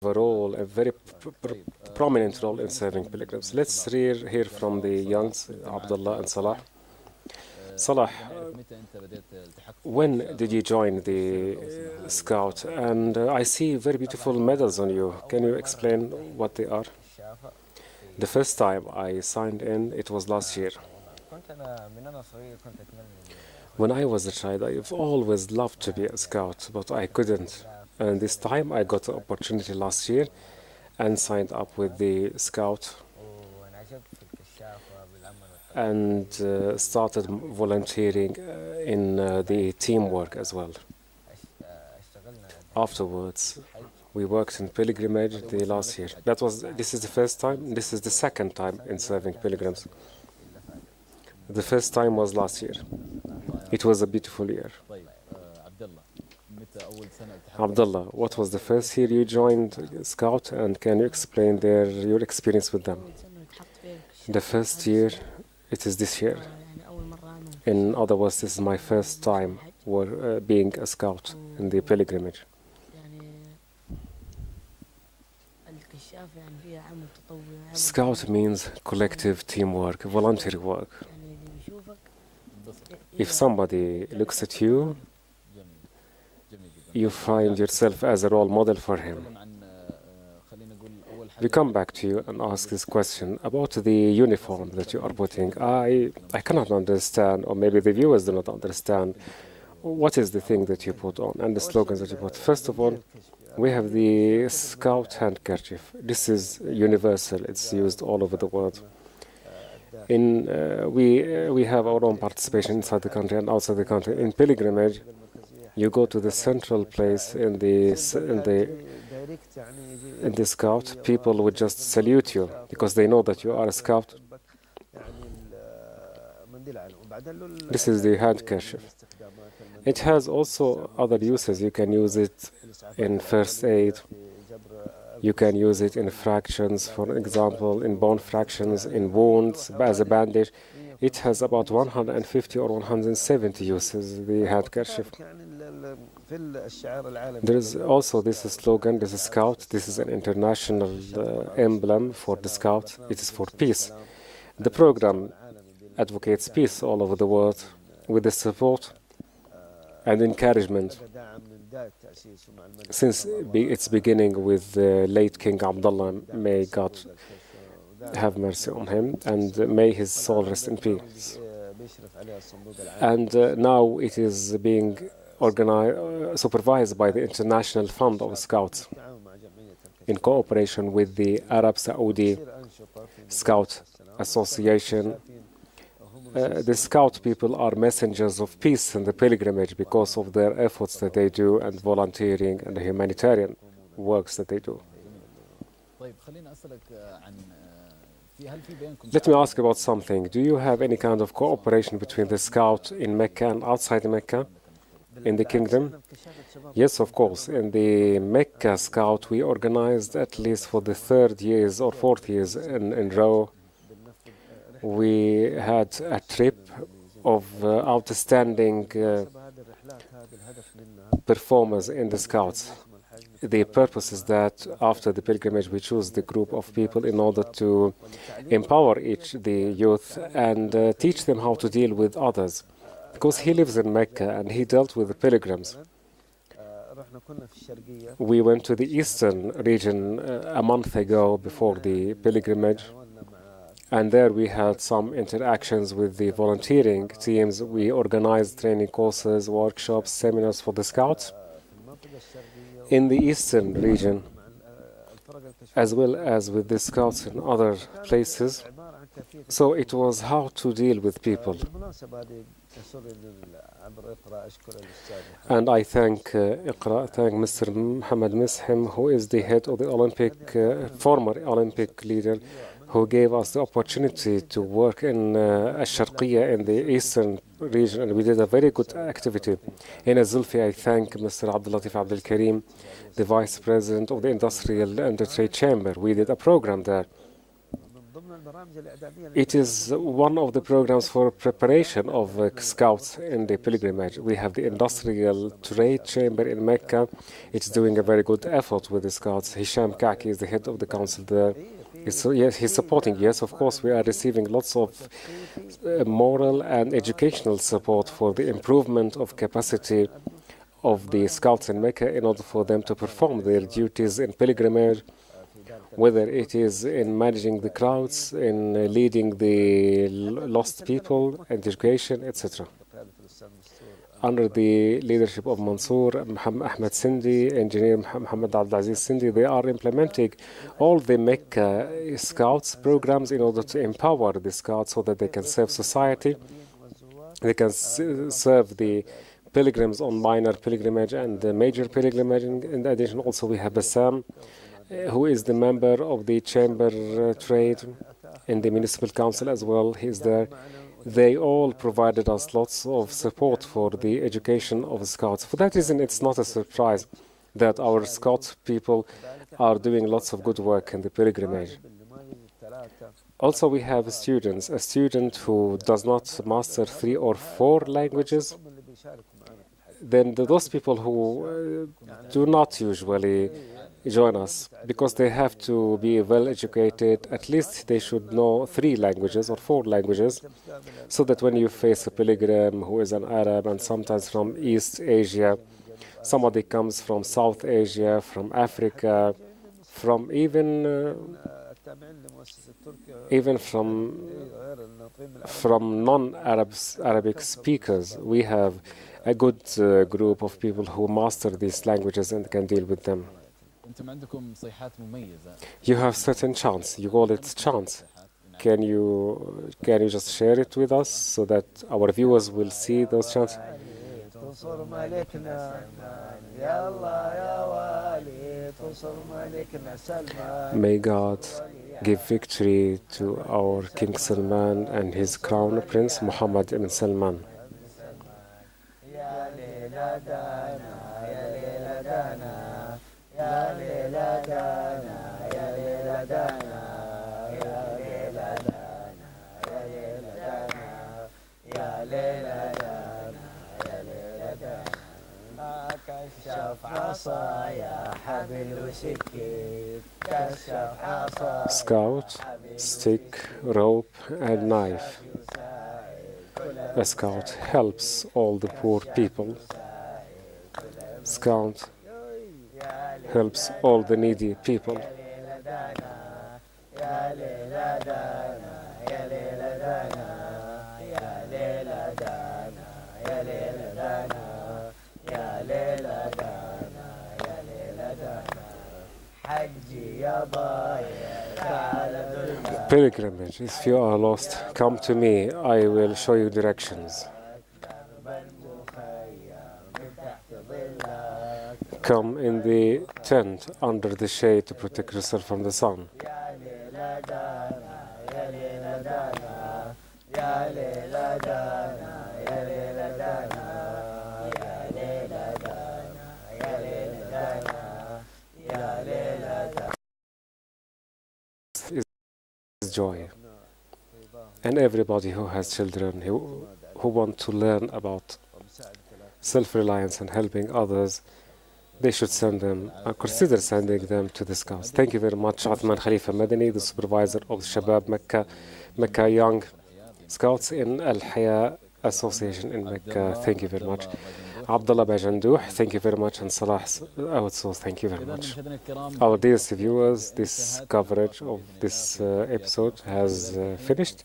a role, a very prominent role in serving pilgrims. Let's hear from the youngs, Abdullah and Salah. Salah, when did you join the Scout? And I see very beautiful medals on you. Can you explain what they are? The first time I signed in, it was last year. When I was a child, I've always loved to be a scout, but I couldn't. And this time I got the opportunity last year and signed up with the scout and started volunteering in the teamwork as well. Afterwards, we worked in pilgrimage the last year. This is the first time. This is the second time in serving pilgrims. The first time was last year. It was a beautiful year. Abdullah, what was the first year you joined Scout, and can you explain your experience with them? The first year, it is this year. In other words, this is my first time being a Scout in the pilgrimage. Scout means collective teamwork, voluntary work. If somebody looks at you, you find yourself as a role model for him. We come back to you and ask this question about the uniform that you are putting. I cannot understand, or maybe the viewers do not understand, what is the thing that you put on and the slogans that you put. First of all, we have the Scout handkerchief. This is universal. It's used all over the world. We have our own participation inside the country and outside the country. In pilgrimage, you go to the central place in the Scout. People would just salute you because they know that you are a Scout. This is the handkerchief. It has also other uses. You can use it in first aid. You can use it in fractions, for example, in bone fractions, in wounds, as a bandage. It has about 150 or 170 uses, the handkerchief. There is also this slogan, this is Scout. This is an international emblem for the Scout. It is for peace. The program advocates peace all over the world with the support and encouragement. Since its beginning with the late King Abdullah, may God have mercy on him, and may his soul rest in peace. And now it is being supervised by the International Fund of Scouts in cooperation with the Arab Saudi Scout Association. The Scout people are messengers of peace in the pilgrimage because of their efforts that they do and volunteering and the humanitarian works that they do. Let me ask about something. Do you have any kind of cooperation between the Scout in Mecca and outside Mecca, in the kingdom? Yes, of course. In the Mecca Scout, we organized at least for the third years or fourth years in row. We had a trip of outstanding performers in the Scouts. The purpose is that after the pilgrimage, we choose the group of people in order to empower the youth and teach them how to deal with others. Because he lives in Mecca and he dealt with the pilgrims. We went to the eastern region a month ago before the pilgrimage. And there we had some interactions with the volunteering teams. We organized training courses, workshops, seminars for the Scouts in the eastern region, as well as with the Scouts in other places. So it was how to deal with people. And I thank Mr. Mohammed Mishim, who is the head of the former Olympic leader, who gave us the opportunity to work in Al-Sharqiyya in the eastern region, and we did a very good activity. In Azulfi, I thank Mr. Abdul Latif Abdul Karim, the Vice President of the Industrial and the Trade Chamber. We did a program there. It is one of the programs for preparation of scouts in the pilgrimage. We have the Industrial Trade Chamber in Mecca. It's doing a very good effort with the scouts. Hisham Kaki is the head of the council there. Yes, he's supporting. Yes, of course, we are receiving lots of moral and educational support for the improvement of capacity of the scouts in Mecca in order for them to perform their duties in pilgrimage, whether it is in managing the crowds, in leading the lost people, education, etc. Under the leadership of Mansour, Ahmed Sindi, engineer Muhammad Abdulaziz Sindi, they are implementing all the Mecca Scouts programs in order to empower the Scouts so that they can serve society, they can serve the pilgrims on minor pilgrimage and the major pilgrimage. In addition, also we have Bassam, who is the member of the Chamber Trade in the Municipal Council as well. He's there. They all provided us lots of support for the education of the Scouts. For that reason, it's not a surprise that our Scout people are doing lots of good work in the pilgrimage. Also, we have students. A student who does not master 3 or 4 languages, then those people who do not usually join us, because they have to be well educated, at least they should know 3 languages or 4 languages, so that when you face a pilgrim who is an Arab and sometimes from East Asia, somebody comes from South Asia, from Africa, from even from non-Arabic speakers, we have a good group of people who master these languages and can deal with them. You have certain chants. You call it chants. Can you just share it with us so that our viewers will see those chants? May God give victory to our King Salman and his crown prince Muhammad ibn Salman. Scout, stick, rope, and knife. A scout helps all the poor people. Scout helps all the needy people. Pilgrimage, if you are lost, come to me, I will show you directions. Come in the tent under the shade to protect yourself from the sun. Is joy. And everybody who has children who want to learn about self-reliance and helping others, they should send them, consider sending them to the Scouts. Thank you very much, Athman Khalifa Madani, the supervisor of the Shabab Mecca Young Scouts in Al Haya Association in Mecca. Thank you very much. Abdullah Bajandouh, thank you very much. And Salah also, thank you very much. Our dear viewers, this coverage of this episode has finished.